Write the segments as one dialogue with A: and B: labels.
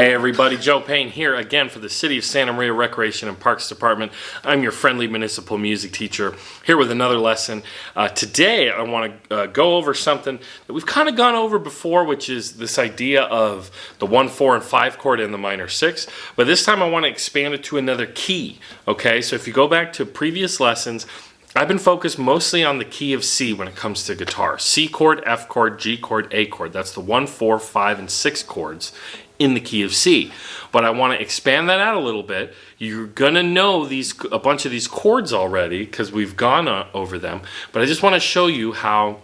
A: Hey everybody, Joe Payne here again for the City of Santa Maria Recreation and Parks Department. I'm your friendly municipal music teacher here with another lesson. Today I want to go over something that we've kind of gone over before, which is this idea of the 1, 4, and 5 chord in the minor 6. But this time I want to expand it to another key. Okay, so if you go back to previous lessons, I've been focused mostly on the key of C when it comes to guitar. C chord, F chord, G chord, A chord. That's the 1, 4, 5, and 6 chords in the key of C. But I want to expand that out a little bit. You're gonna know a bunch of these chords already because we've gone over them. But I just want to show you how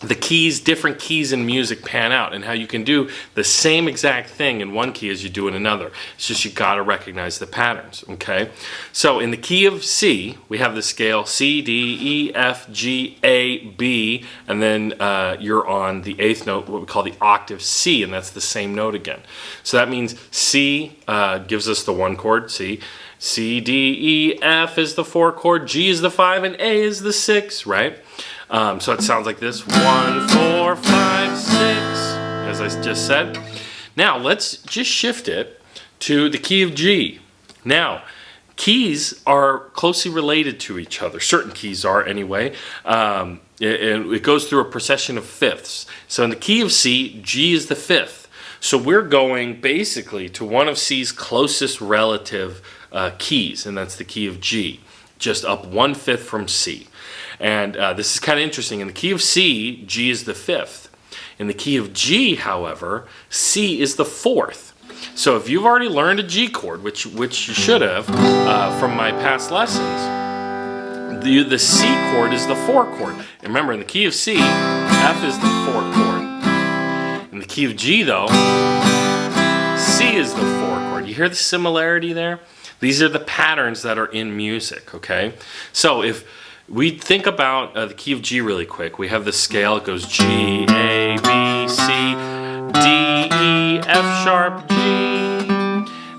A: the keys, different keys in music pan out, and how you can do the same exact thing in one key as you do in another. It's just you gotta recognize the patterns, okay? So in the key of C, we have the scale C, D, E, F, G, A, B, and then you're on the 8th note, what we call the octave C, and that's the same note again. So that means C gives us the 1 chord, C. C, D, E, F is the 4 chord, G is the 5, and A is the 6, right? So it sounds like this, 1, 4, 5, 6, as I just said. Now let's just shift it to the key of G. Now, keys are closely related to each other. Certain keys are anyway. And it goes through a procession of fifths. So in the key of C, G is the 5th. So we're going basically to one of C's closest relative keys, and that's the key of G, just up 1/5 from C. And this is kind of interesting. In the key of C, G is the 5th. In the key of G, however, C is the 4th. So if you've already learned a G chord, which you should have from my past lessons, the C chord is the 4 chord. And remember, in the key of C, F is the 4 chord. In the key of G, though, C is the 4 chord. You hear the similarity there? These are the patterns that are in music, okay? So if we think about the key of G really quick, we have the scale. It goes G, A, B, C, D, E, F sharp, G.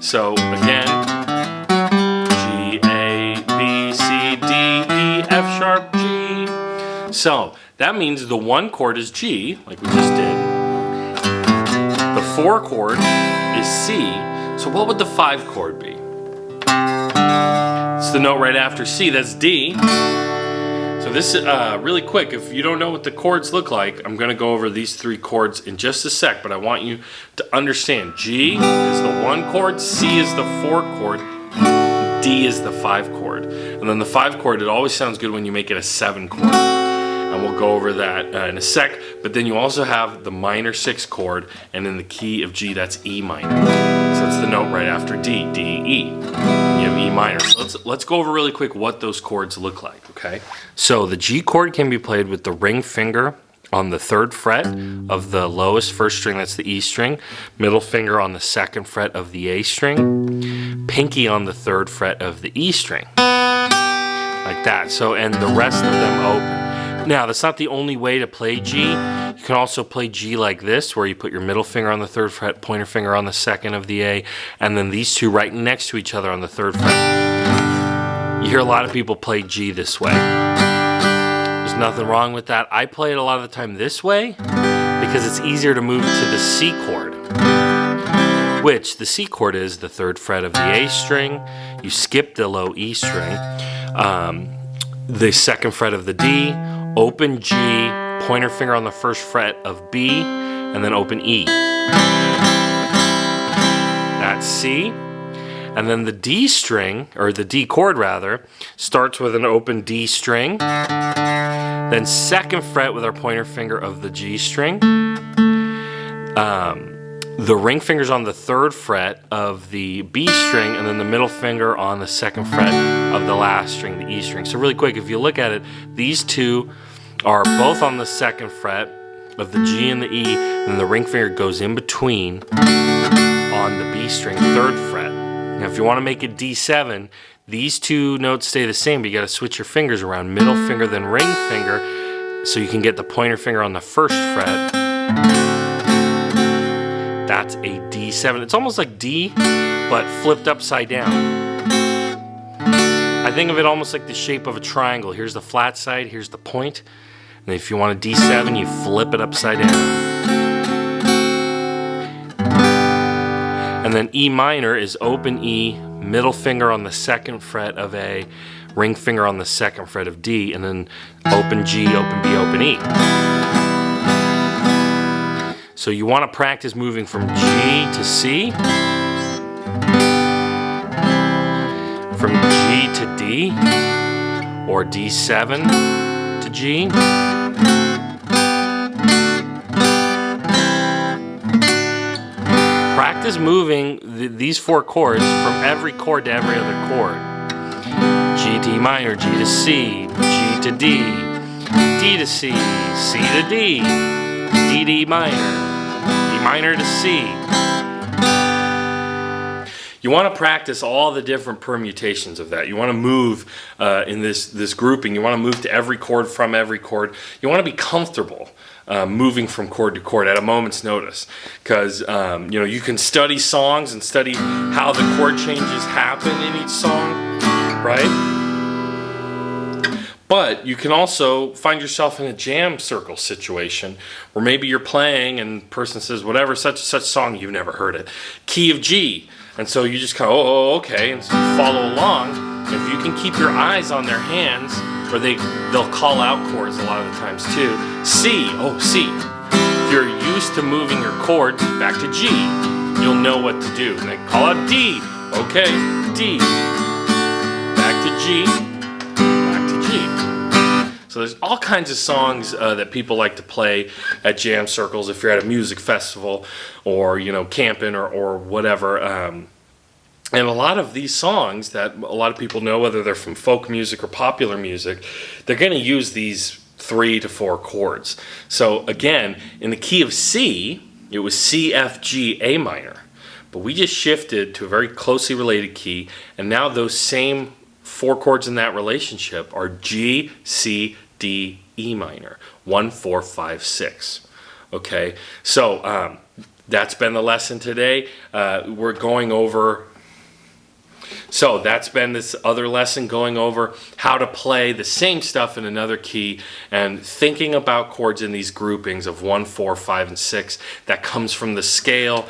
A: So again, G, A, B, C, D, E, F sharp, G. So that means the 1 chord is G, like we just did. The 4 chord is C. So what would the 5 chord be? It's the note right after C, that's D. So this is really quick. If you don't know what the chords look like, I'm going to go over these 3 chords in just a sec, but I want you to understand. G is the 1 chord, C is the 4 chord, D is the 5 chord. And then the 5 chord, it always sounds good when you make it a 7 chord. And we'll go over that in a sec. But then you also have the minor 6 chord, and in the key of G, that's E minor. So it's the note right after D, D, E. You have E minor. So let's go over really quick what those chords look like, okay? So the G chord can be played with the ring finger on the 3rd fret of the lowest 1st string, that's the E string, middle finger on the 2nd fret of the A string, pinky on the 3rd fret of the E string, like that. So, and the rest of them open. Now, that's not the only way to play G. You can also play G like this, where you put your middle finger on the 3rd fret, pointer finger on the 2nd of the A, and then these two right next to each other on the 3rd fret. You hear a lot of people play G this way. There's nothing wrong with that. I play it a lot of the time this way because it's easier to move to the C chord, which the C chord is the 3rd fret of the A string. You skip the low E string, the 2nd fret of the D, open G, pointer finger on the 1st fret of B, and then open E. That's C. And then the D string, or the D chord rather, starts with an open D string, then 2nd fret with our pointer finger of the G string, the ring finger's on the 3rd fret of the B string, and then the middle finger on the 2nd fret of the last string, the E string. So really quick, if you look at it, these two are both on the 2nd fret of the G and the E, and the ring finger goes in between on the B string, 3rd fret. Now if you want to make it D7, these 2 notes stay the same, but you got to switch your fingers around. Middle finger, then ring finger, so you can get the pointer finger on the 1st fret. That's a D7. It's almost like D, but flipped upside down. I think of it almost like the shape of a triangle. Here's the flat side, here's the point. And if you want a D7, you flip it upside down. And And then E minor is open E, middle finger on the 2nd fret of A, ring finger on the 2nd fret of D, and then open G, open B, open E. So you want to practice moving from G to C, from G to D, or D7 to G. Practice moving these 4 chords from every chord to every other chord. G to E minor, G to C, G to D, D to C, C to D, D to E minor, E minor to C. You want to practice all the different permutations of that. You want to move in this grouping. You want to move to every chord from every chord. You want to be comfortable moving from chord to chord at a moment's notice, because you can study songs and study how the chord changes happen in each song, right? But you can also find yourself in a jam circle situation where maybe you're playing and the person says, whatever, such and such song, you've never heard it, key of G. And so you just kind of, oh, okay, and so you follow along. If you can keep your eyes on their hands, or they'll call out chords a lot of the times too. C, oh, C. If you're used to moving your chords back to G, you'll know what to do. And they call out D, okay, D. Back to G, back to G. So there's all kinds of songs that people like to play at jam circles if you're at a music festival or camping or whatever. And a lot of these songs that a lot of people know, whether they're from folk music or popular music, they're going to use these 3 to 4 chords. So again, in the key of C, it was C, F, G, A minor. But we just shifted to a very closely related key, and now those same 4 chords in that relationship are G, C, D, E minor. 1, 4, 5, 6. Okay, so that's been the lesson today. We're going over... So that's been this other lesson, going over how to play the same stuff in another key and thinking about chords in these groupings of 1, 4, 5, and 6 that comes from the scale.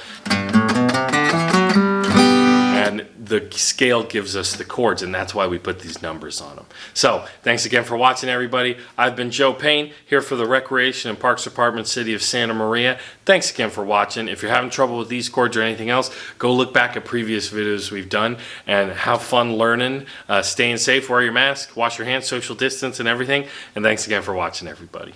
A: And the scale gives us the chords, and that's why we put these numbers on them. So thanks again for watching, everybody. I've been Joe Payne, here for the Recreation and Parks Department, City of Santa Maria. Thanks again for watching. If you're having trouble with these chords or anything else, go look back at previous videos we've done and have fun learning. Staying safe, wear your mask, wash your hands, social distance, and everything. And thanks again for watching, everybody.